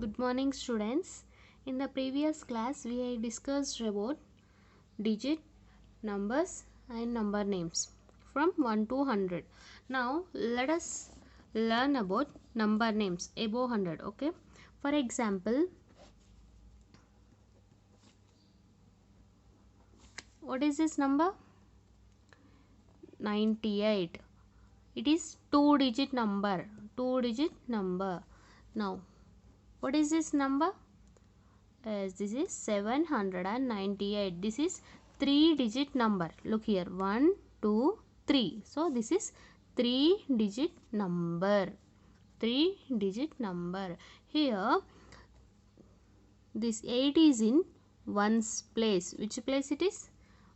Good morning, students. In the previous class, we discussed about digit, numbers, and number names from 1 to 100. Now, let us learn about number names above 100. Okay. For example, what is this number? 98. It is two-digit number. Two-digit number. Now, what is this number? As this is 798. This is three-digit number. Look here, 1 2 3. So this is three-digit number. Three-digit number. Here this 8 is in ones place. Which place it is?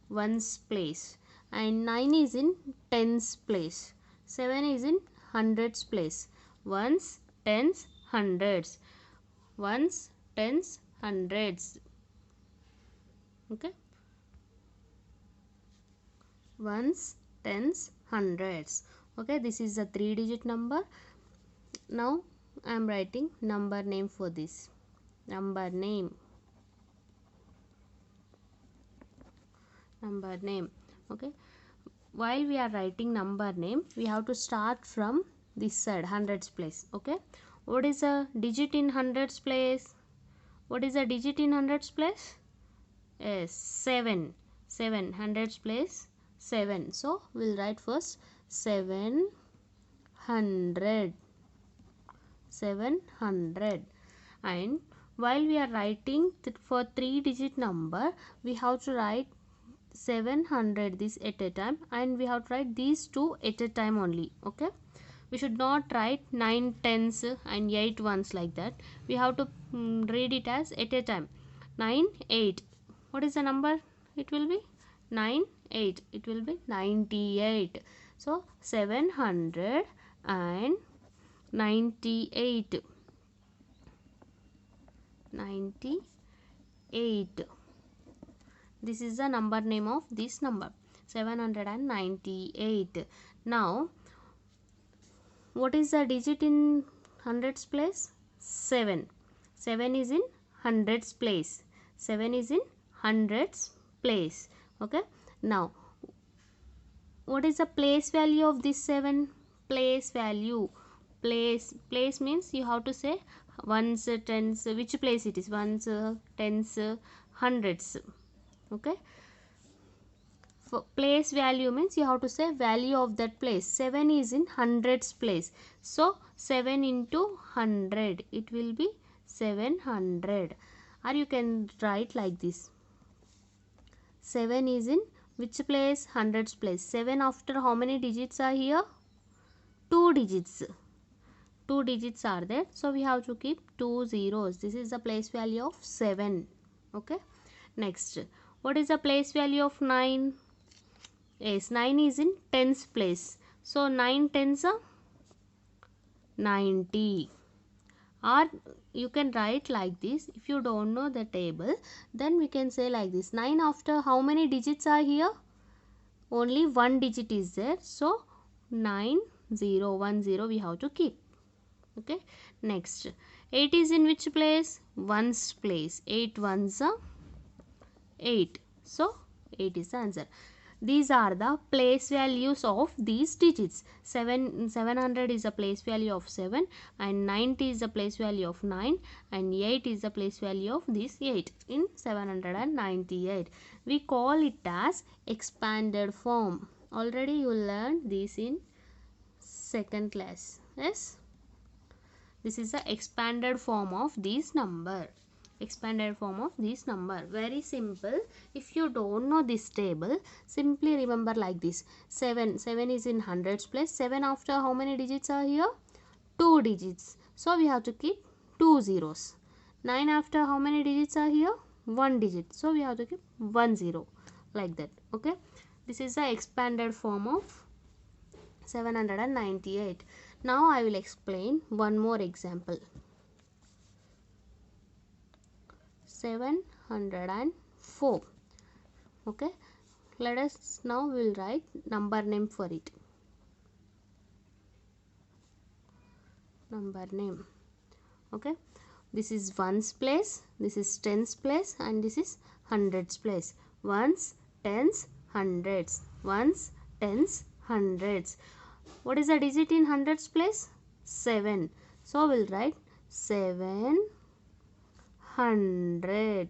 Ones place. And 9 is in tens place. 7 is in hundreds place. Ones, tens, hundreds. Ones, tens, hundreds. Okay, ones, tens, hundreds. Okay, this is a three-digit number. Now I am writing number name for this. Number name. Okay, while we are writing number name, we have to start from this side, hundreds place. Okay, what is a digit in hundreds place? What is a digit in hundreds place? Yes, 7. 7 hundreds place 7. So we'll write first 700. 700. And while we are writing for three-digit number, we have to write 700 this at a time, and we have to write these two at a time only. Okay, we should not write 9 tens and 8 ones like that. We have to read it as at a time. 9 8. What is the number? It will be 9 8. It will be 98. So 798. This is the number name of this number, 798. Now, what is the digit in hundreds place? 7. 7 is in hundreds place. 7 is in hundreds place. Okay. Now, what is the place value of this 7? Place value. Place means you have to say ones, tens, which place it is? Ones, tens, hundreds. Okay. For place value means you have to say value of that place. 7 is in hundreds place. So 7 into 100. It will be 700. Or you can write like this. 7 is in which place? Hundreds place. 7 after how many digits are here? 2 digits. 2 digits are there. So we have to keep 2 zeros. This is the place value of 7. Okay. Next. What is the place value of 9? Yes, 9 is in tens place. So 9 tens are 90. Or you can write like this. If you don't know the table, then we can say like this. 9 after how many digits are here? Only one digit is there. So 9010 we have to keep. Okay. Next. 8 is in which place? Ones place. 8 ones are 8. So 8 is the answer. These are the place values of these digits. 700 is the place value of 7, and 90 is the place value of 9, and 8 is the place value of this 8 in 798. We call it as expanded form. Already you learned this in second class. Yes, this is the expanded form of this number. Expanded form of this number. Very simple. If you don't know this table, simply remember like this. 7 is in hundreds place. 7 after how many digits are here? 2 digits. So we have to keep 2 zeros. 9 after how many digits are here? 1 digit. So we have to keep 1 zero like that. Okay. This is the expanded form of 798. Now I will explain one more example. 704. Okay, let us now will write number name for it. Number name. Okay, This is ones place, this is tens place, and this is hundreds place. Ones, tens, hundreds. Ones, tens, hundreds. What is the digit in hundreds place? 7. So we'll write 700.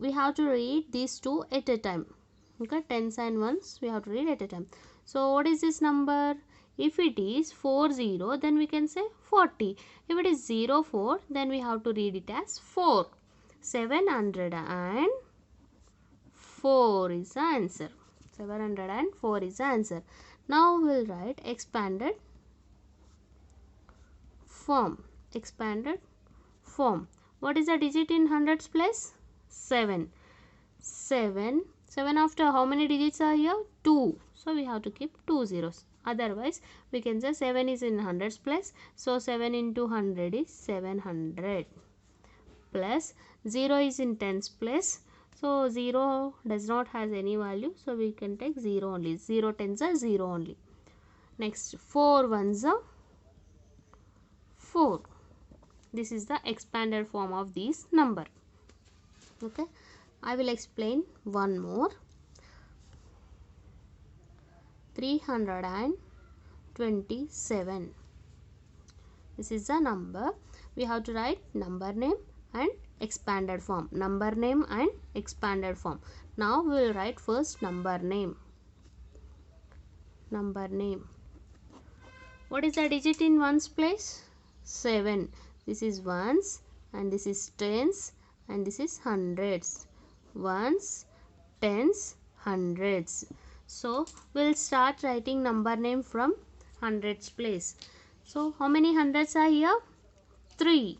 We have to read these two at a time. Okay, tens and ones we have to read at a time. So what is this number? If it is 40, then we can say 40. If it is 04, then we have to read it as 4. 704 is the answer. 704 is the answer. Now we'll write expanded form. Expanded form. What is the digit in hundreds place? 7. 7 after how many digits are here? 2. So we have to keep 2 zeros. Otherwise we can say 7 is in hundreds place. So 7 into 100 is 700. Plus 0 is in tens place. So 0 does not has any value. So we can take 0 only. 0 tens are 0 only. Next 4 ones are 4. This is the expanded form of this number. Okay. I will explain one more. 327. This is the number. We have to write number name and expanded form. Number name and expanded form. Now we will write first number name. Number name. What is the digit in ones place? 7. This is ones and this is tens and this is hundreds. Ones, tens, hundreds. So we'll start writing number name from hundreds place. So how many hundreds are here? 3.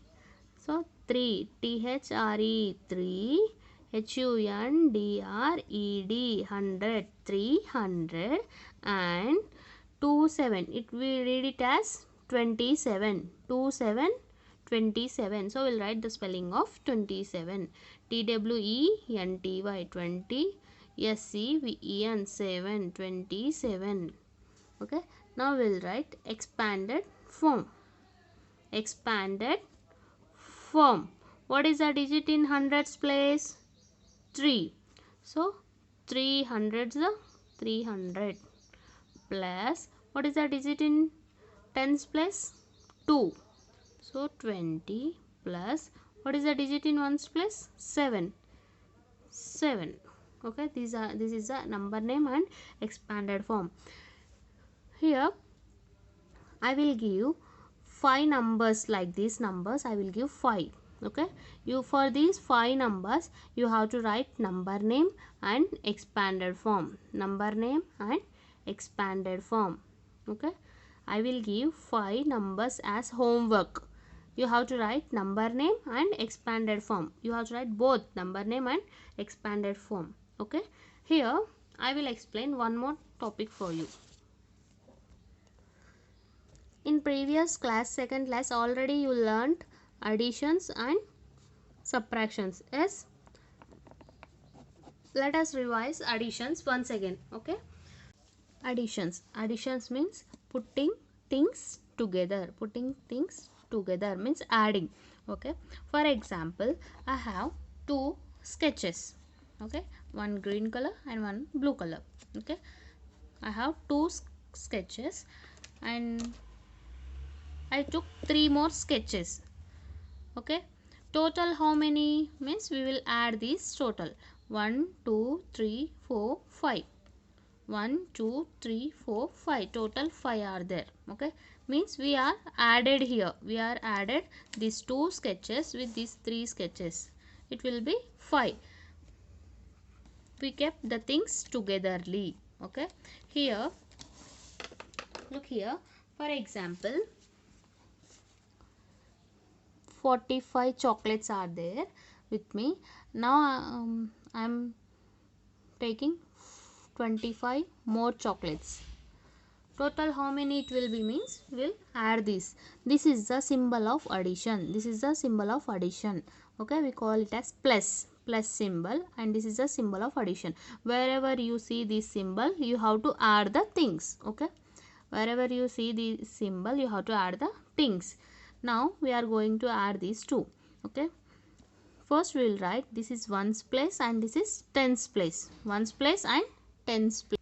So 3, THRE, 3, HUNDRED, 100, 300, and 27. It will read it as 27. 27, 27. So we'll write the spelling of 27. TWENTY, 20, SEVEN, 7, 27. Okay. Now we'll write expanded form. Expanded form. What is the digit in hundreds place? 3. So 300 is 300 plus what is the digit in tens place? 2. So 20 plus what is the digit in ones place? 7. 7. Okay, this is the number name and expanded form. Here I will give 5 numbers like these numbers. I will give 5. Okay, you for these 5 numbers you have to write number name and expanded form. Number name and expanded form. Okay, I will give 5 numbers as homework. You have to write number name and expanded form. You have to write both number name and expanded form. Okay, here I will explain one more topic for you. In previous class, second class, already you learned additions and subtractions. Yes, let us revise additions once again. Okay, additions means putting things together. Putting things together means adding. Okay, for example, I have 2 sketches. Okay, one green color and one blue color. Okay, I have 2 sketches and I took 3 more sketches. Okay, total how many means we will add these total 1 2 3 4 5. 1 2 3 4 5, total 5 are there. Okay, means we are added here. We are added these 2 sketches with these 3 sketches. It will be 5. We kept the things togetherly. Okay, here look here, for example 45 chocolates are there with me. Now I am taking 25 more chocolates. Total how many it will be means we will add this. This is the symbol of addition. This is the symbol of addition. Okay, we call it as plus symbol, and this is the symbol of addition. Wherever you see this symbol, you have to add the things. Okay, wherever you see the symbol, you have to add the things. Now we are going to add these two. Okay, first we will write this is ones place and this is tens place. Ones place and tens place.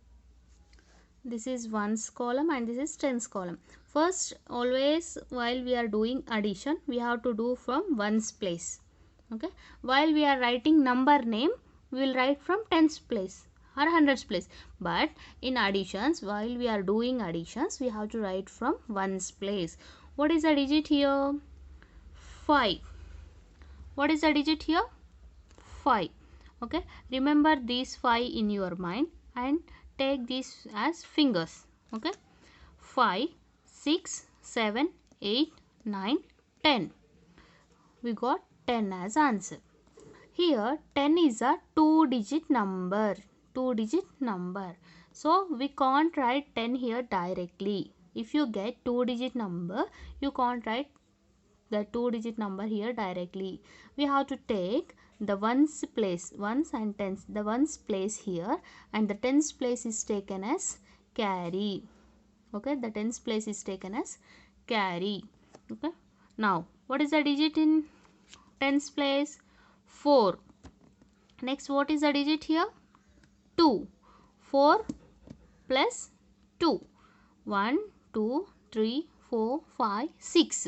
This is ones column and this is tens column. First, always while we are doing addition, we have to do from ones place. Okay, while we are writing number name, we will write from tens place or hundreds place. But in additions, while we are doing additions, we have to write from ones place. What is the digit here? 5. What is the digit here? 5. Okay, remember these 5 in your mind and take this as fingers. Okay, 5, 6, 7, 8, 9, 10. We got 10 as answer. Here 10 is a 2-digit number. 2-digit number. So we can't write 10 here directly. If you get 2-digit number, you can't write the 2-digit number here directly. We have to take the ones place, ones and tens, the ones place here, and the tens place is taken as carry. Okay, the tens place is taken as carry. Okay, now what is the digit in tens place? 4. Next, what is the digit here? 2. 4 plus 2. 1, 2, 3, 4, 5, 6.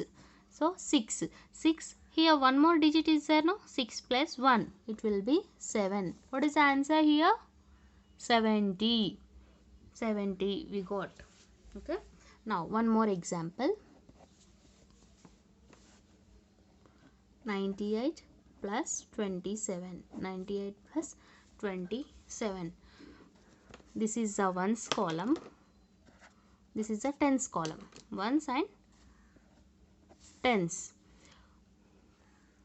So 6. 6. Here one more digit is there, no? 6 plus 1. It will be 7. What is the answer here? 70. 70 we got. Okay. Now one more example. 98 plus 27. 98 plus 27. This is the ones column. This is the tens column. Ones and tens.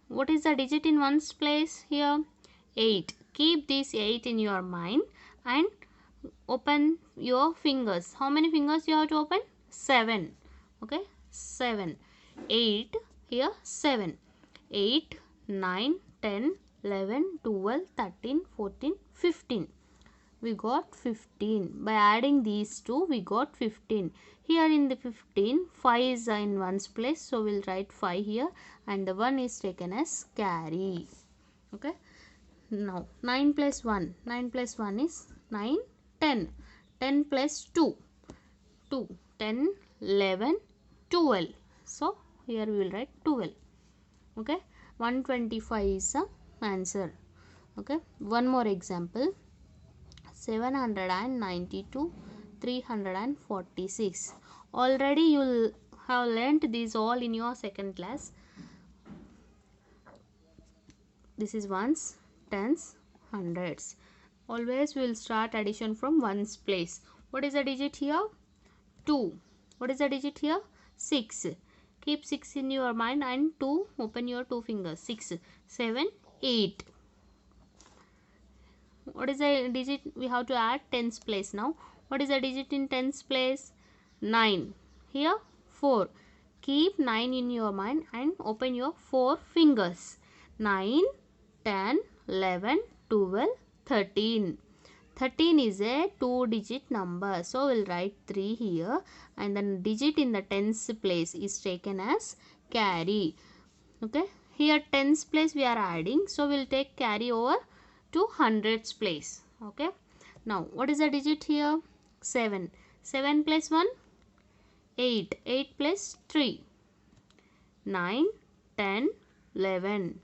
What is the digit in ones place here? 8. Keep this 8 in your mind and open your fingers. How many fingers you have to open? 7. Okay, 7. 8 here 7. 8, 9, 10, 11, 12, 13, 14, 15. We got 15. By adding these two, we got 15. Here in the 15, 5 is in ones place. So we'll write 5 here and the 1 is taken as carry. Okay. Now 9 plus 1. 9 plus 1 is 9, 10. 10 plus 2. 2. 10, 11, 12. So here we will write 12. Okay. 125 is the answer. Okay. One more example. 792, 346. Already you'll have learnt these all in your second class. This is ones, tens, hundreds. Always we will start addition from ones place. What is the digit here? 2. What is the digit here? 6. Keep 6 in your mind and 2. Open your 2 fingers. 6, 7, 8. What is the digit? We have to add tens place now. What is the digit in tens place? 9. Here 4. Keep 9 in your mind and open your 4 fingers. 9, 10, 11, 12, 13. 13 is a 2-digit number. So we'll write 3 here and the digit in the tens place is taken as carry. Okay. Here tens place we are adding. So we'll take carry over to hundreds place. Okay. Now what is the digit here? 7. 7 plus 1? 8. 8 plus 3? 9, 10, 11.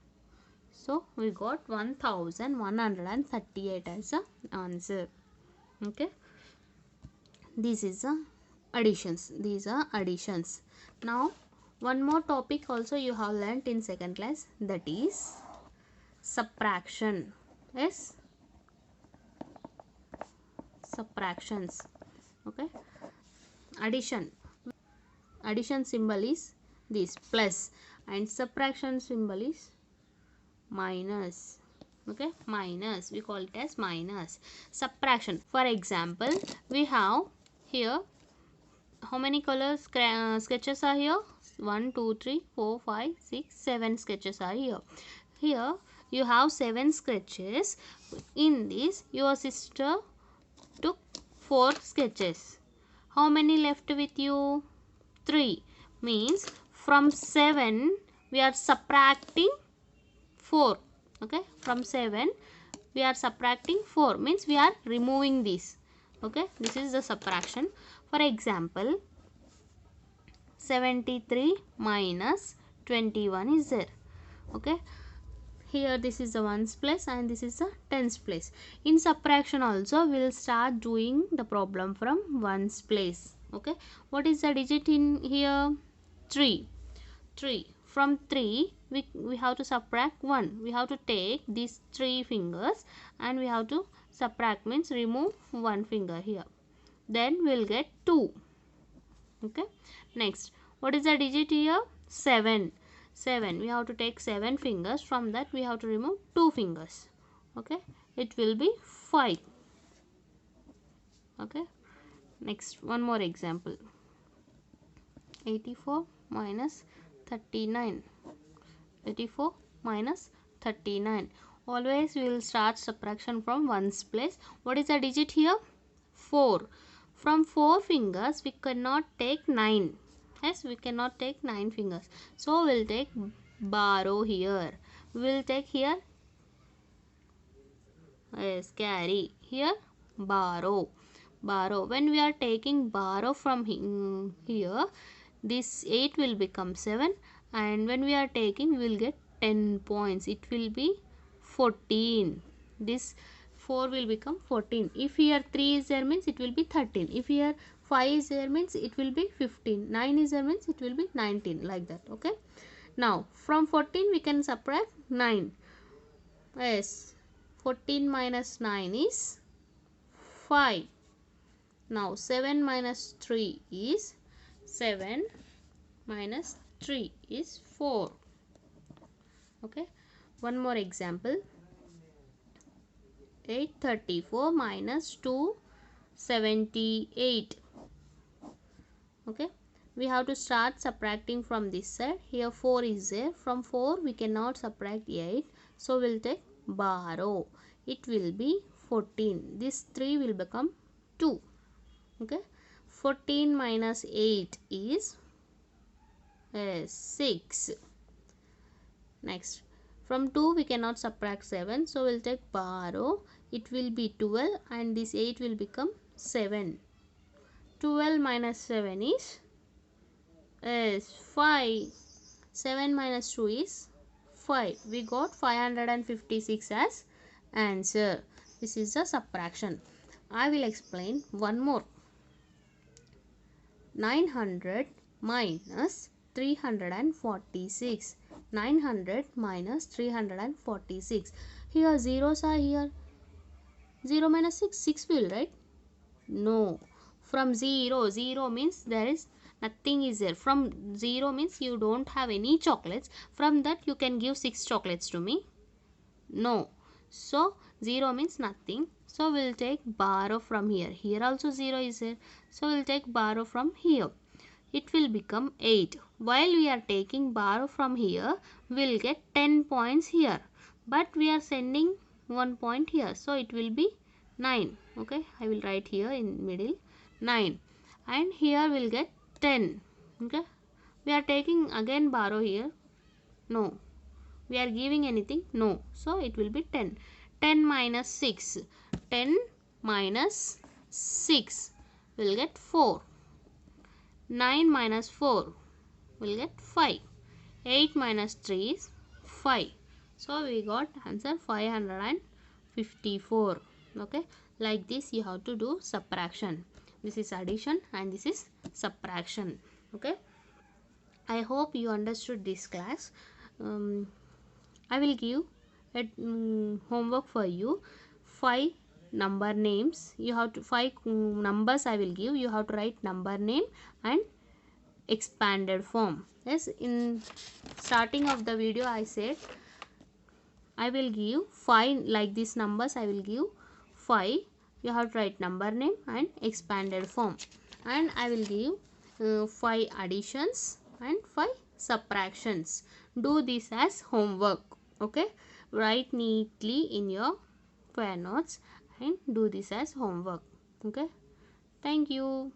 So we got 1138 as the answer. Okay. This is the additions. These are additions. Now one more topic also you have learnt in second class, that is subtraction. Yes, subtractions. Okay. Addition. Addition symbol is this plus and subtraction symbol is minus. Okay, minus. We call it as minus. Subtraction. For example, we have here how many colors sketches are here? 1, 2, 3, 4, 5, 6, 7 sketches are here. Here you have 7 sketches. In this your sister took 4 sketches. How many left with you? 3. Means from 7 we are subtracting 4. Okay, from 7 we are subtracting 4, means we are removing this. Okay, this is the subtraction. For example, 73 minus 21 is there. Okay, here this is the ones place and this is the tens place. In subtraction also we will start doing the problem from ones place. Okay, what is the digit in here? 3. From 3 we have to subtract 1. We have to take these 3 fingers and we have to subtract, means remove 1 finger here. Then we will get 2. Okay, next, what is the digit here? 7. We have to take 7 fingers. From that we have to remove 2 fingers. Okay, it will be 5. Okay, next, one more example. 84 minus 39. 84 minus 39. Always we will start subtraction from ones place. What is the digit here? 4. From 4 fingers we cannot take 9. Yes, we cannot take 9 fingers. So we will take borrow here. We will take here, yes, carry. Here borrow. When we are taking borrow from here, this 8 will become 7, and when we are taking we will get 10 points. It will be 14. This 4 will become 14. If here 3 is there, means it will be 13. If here 5 is there, means it will be 15. 9 is there, means it will be 19, like that. Okay, now from 14 we can subtract 9. Yes, 14 minus 9 is 5. Now 7 minus 3 is 7 minus 3 is 4. Okay, one more example. 834 minus 278. Okay, we have to start subtracting from this side. Here 4 is there. From 4 we cannot subtract 8, so we'll take borrow. It will be 14. This 3 will become 2. Okay, 14 minus 8 is 6. Next, from 2 we cannot subtract 7, so we'll take borrow. It will be 12 and this 8 will become 7. 12 minus 7 is 5. 7 minus 2 is 5. We got 556 as answer. This is the subtraction. I will explain one more. 900 minus 346. 900 minus 346. Here zeros are here. 0 minus 6, 6 will, right? No. From 0, 0 means there is nothing is there. From 0 means you don't have any chocolates. From that you can give 6 chocolates to me. No. So 0 means nothing. So we'll take borrow from here. Here also 0 is there. So we'll take borrow from here. It will become 8. While we are taking borrow from here, we'll get 10 points here. But we are sending 1 point here. So it will be 9. Okay, I will write here in middle 9. And here we'll get 10. Okay, we are taking again borrow here. No. We are giving anything? No. So it will be 10. 10 minus 6. 10 minus 6 will get 4. 9 minus 4 will get 5. 8 minus 3 is 5. So we got answer 554. Okay, like this you have to do subtraction. This is addition and this is subtraction. Okay, I hope you understood this class. I will give a homework for you. 5 number names. You have to 5 numbers I will give. You have to write number name and expanded form. Yes, in starting of the video I said I will give 5 like these numbers. I will give 5. You have to write number name and expanded form. And I will give 5 additions and 5 subtractions. Do this as homework. Okay, write neatly in your square notes and do this as homework. Okay, thank you.